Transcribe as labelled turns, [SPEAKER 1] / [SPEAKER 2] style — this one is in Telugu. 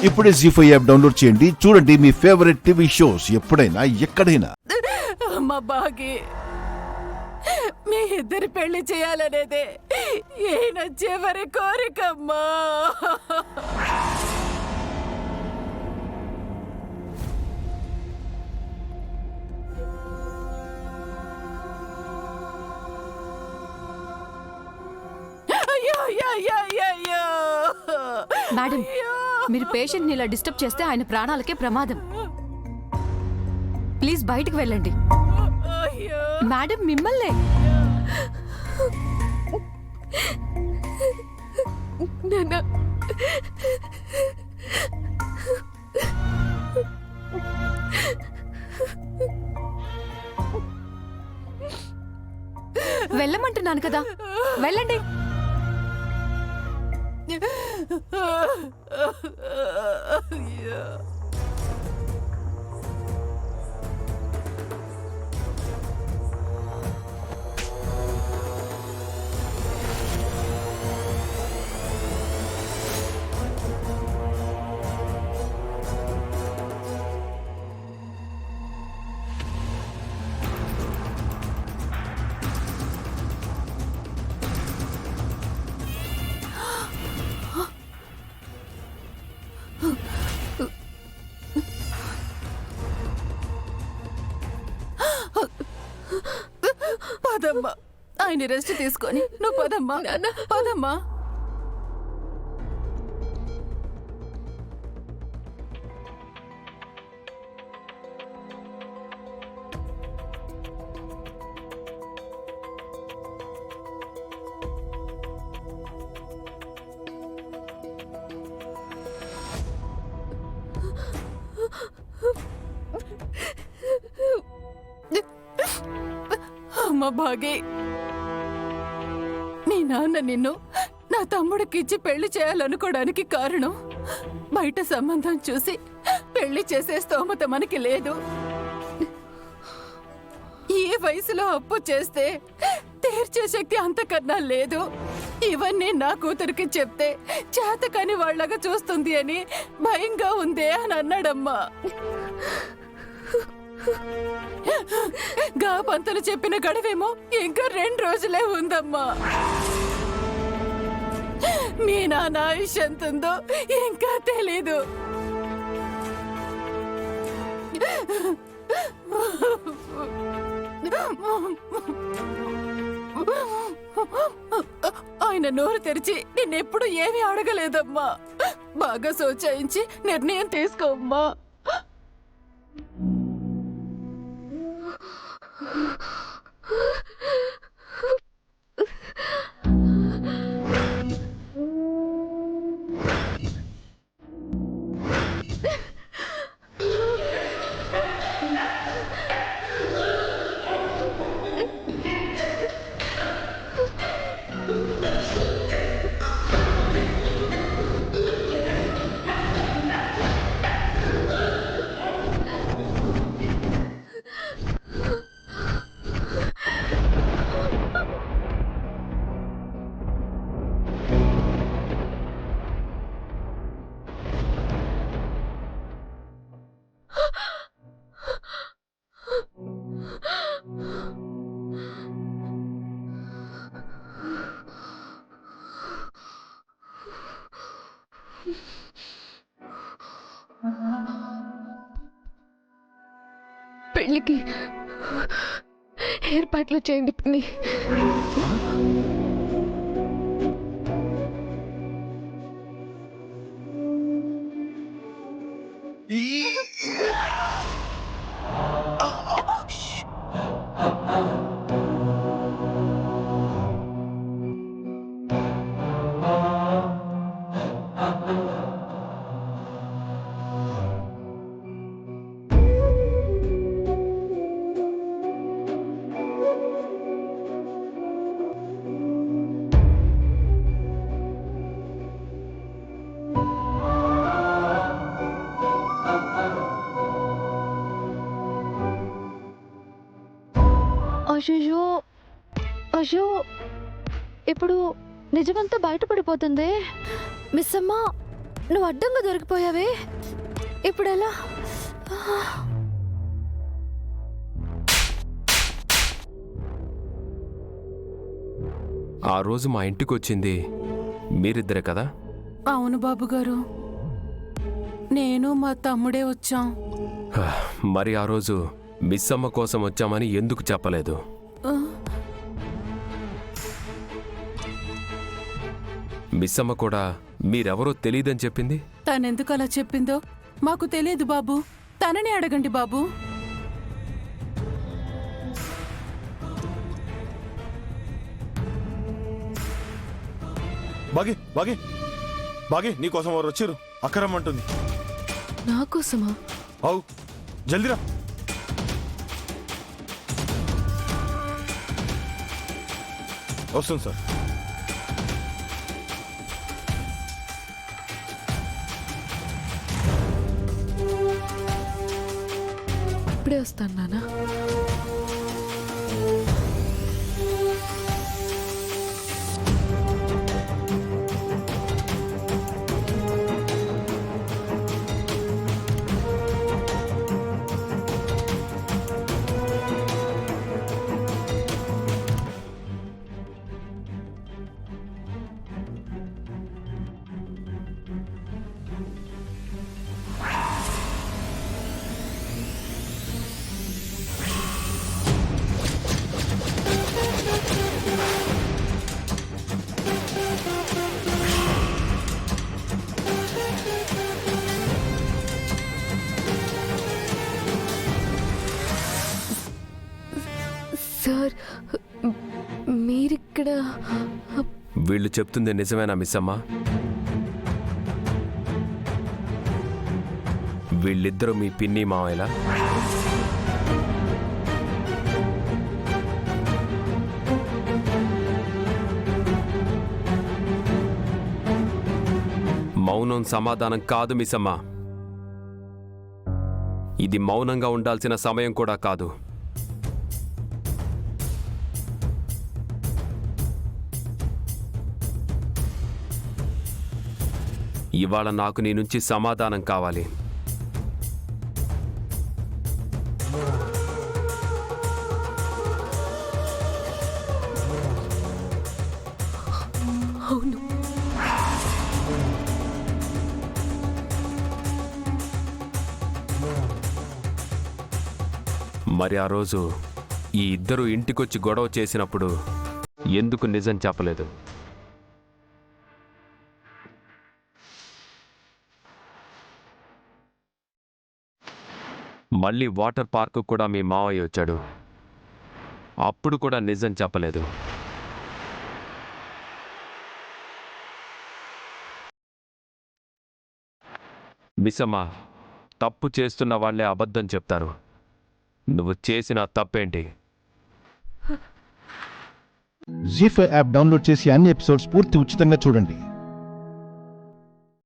[SPEAKER 1] ఇప్పుడే జీ5 యాప్ డౌన్లోడ్ చేయండి. చూడండి మీ ఫేవరెట్ టీవీ షోస్ ఎప్పుడైనా ఎక్కడైనా.
[SPEAKER 2] అమ్మ బాగి, మీ ఇద్దరి పెళ్లి చేయాలనేదే ఈయన చివరి కోరికమ్మా.
[SPEAKER 3] మేడం, మీరు పేషెంట్ ని ఇలా డిస్టర్బ్ చేస్తే ఆయన ప్రాణాలకే ప్రమాదం. ప్లీజ్ బయటికి వెళ్ళండి. మేడం, మిమ్మల్నే. వెళ్ళమంటున్నాను కదా, వెళ్ళండి.
[SPEAKER 2] పదమ్మా, ఆయన రెస్ట్ తీసుకొని నువ్వు పదమ్మా. పదమ్మా. అమ్మ భాగి, మీ నాన్న నిన్ను నా తమ్ముడికిచ్చి పెళ్లి చేయాలనుకోవడానికి కారణం బయట సంబంధం చూసి పెళ్లి చేసే స్తోమత మనకి లేదు. ఈ వయసులో అప్పు చేస్తే తీర్చే శక్తి అంతకన్నా లేదు. ఇవన్నీ నా కూతురికి చెప్తే చేతకాని వాళ్ళగా చూస్తుంది అని భయంగా ఉందే అని అన్నాడమ్మా. గా పంతులు చెప్పిన గడువేమో ఇంకా 2 రోజులే ఉందమ్మా. మీ నాన్న ఆయుష్ ఎంతుందో ఇంకా తెలీదు. ఆయన నోరు తెరిచి నిన్నెప్పుడు ఏమీ అడగలేదమ్మా. బాగా సోచాయించి నిర్ణయం తీసుకోమ్మా.
[SPEAKER 4] పెళ్ళికి ఏర్పాట్లు చేయండి పిన్ని.
[SPEAKER 5] అయ్యో అయ్యో, ఇప్పుడు నిజమంతా బయటపడిపోతుంది. మిస్ అమ్మ, నువ్వు అడ్డంగా దొరికిపోయావే ఇప్పుడు ఎలా?
[SPEAKER 6] ఆ రోజు మా ఇంటికి వచ్చింది మీరిద్దరే కదా?
[SPEAKER 2] అవును బాబు గారు, నేను మా తమ్ముడే వచ్చాం.
[SPEAKER 6] మరి ఆ రోజు మిస్ అమ్మ కోసం వచ్చామని ఎందుకు చెప్పలేదు? మిస్ అమ్మ కూడా మీరెవరో తెలియదని చెప్పింది.
[SPEAKER 2] తనెందుకు అలా చెప్పిందో మాకు తెలియదు బాబు, తనని అడగండి బాబు.
[SPEAKER 7] బాగి బాగి బాగి నీకోసం ఎవరు వచ్చిర్రు, అక్కరమ్మంటుంది.
[SPEAKER 4] నా కోసమా?
[SPEAKER 7] అవు జల్దిరా. వస్తుంది సార్.
[SPEAKER 4] ఇప్పుడే వస్తాను నాన్న. సార్, మీరిక్కడ?
[SPEAKER 6] వీళ్ళు చెప్తుంది నిజమేనా మిస్ అమ్మ? వీళ్ళిద్దరూ మీ పిన్ని మావయ్యలా? మౌనం సమాధానం కాదు మిస్ అమ్మ. ఇది మౌనంగా ఉండాల్సిన సమయం కూడా కాదు. ఇవాళ నాకు నీ నుంచి సమాధానం కావాలి.
[SPEAKER 4] అవును.
[SPEAKER 6] మరి ఆ రోజు ఈ ఇద్దరు ఇంటికొచ్చి గొడవ చేసినప్పుడు ఎందుకు నిజం చెప్పలేదు? మళ్ళీ వాటర్ పార్క్ కూడా మీ మావయ్య వచ్చాడు, అప్పుడు కూడా నిజం చెప్పలేదు. మిస్సమ్మ, తప్పు చేస్తున్న వాళ్ళే అబద్ధం చెప్తారు. నువ్వు చేసిన తప్పేంటి?
[SPEAKER 1] జీ5 యాప్ డౌన్లోడ్ చేసి అన్ని ఎపిసోడ్స్ పూర్తి ఉచితంగా చూడండి.